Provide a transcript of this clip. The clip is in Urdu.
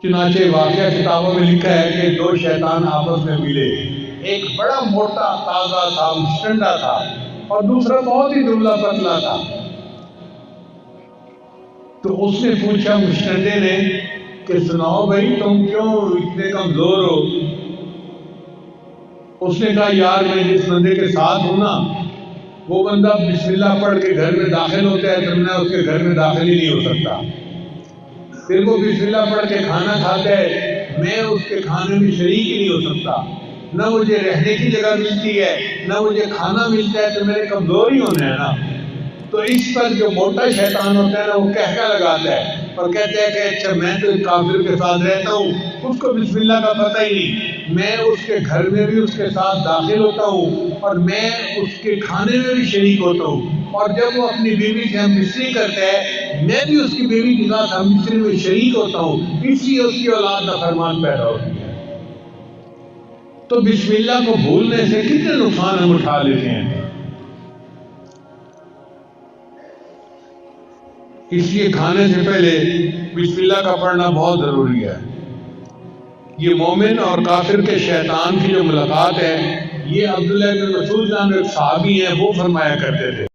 چنانچہ واقعہ کتابوں میں لکھا ہے کہ دو شیطان آپس میں ملے، ایک بڑا موٹا تازہ تھا، مشٹنڈا تھا، اور دوسرا بہت ہی دبلا پتلا تھا۔ تو اس نے پوچھا مشٹنڈے نے کہ سناؤ بھائی تم کیوں اتنے کمزور ہو؟ اس نے کہا یار میں جس بندے کے ساتھ ہوں نا، وہ بندہ بسم اللہ پڑھ کے گھر میں داخل ہوتا ہے تو میں اس کے گھر میں داخل ہی نہیں ہو سکتا۔ پھر وہ بسم اللہ پڑھ کے کھانا کھاتا ہے، میں اس کے کھانے میں شریک ہی نہیں ہو سکتا، نہ مجھے رہنے کی جگہ ملتی ہے نہ مجھے کھانا ملتا ہے، تو میرے کمزور ہی ہونا ہے نا۔ تو اس پر جو موٹا شیطان ہوتا ہے نا، وہ کہکا لگاتا ہے اور کہتا ہے کہ اچھا میں تو کافر کے ساتھ رہتا ہوں، اس کو بسم اللہ کا پتہ ہی نہیں، میں اس کے گھر میں بھی اس کے ساتھ داخل ہوتا ہوں اور میں اس کے کھانے میں بھی شریک ہوتا ہوں، اور جب وہ اپنی بیوی سے ہم مصری کرتا ہے میں بھی اس کی بیوی کے ساتھ ہم مصری میں شریک ہوتا ہوں، اس لیے اس کی اولاد نافرمان پیدا ہوتی ہے۔ تو بسم اللہ کو بھولنے سے کتنے نقصان ہم اٹھا لیتے ہیں۔ اس لیے کھانے سے پہلے بسم اللہ کا پڑھنا بہت ضروری ہے۔ یہ مومن اور کافر کے شیطان کی جو ملاقات ہے، یہ عبداللہ بن مسعود نام ایک صحابی ہیں، وہ فرمایا کرتے تھے۔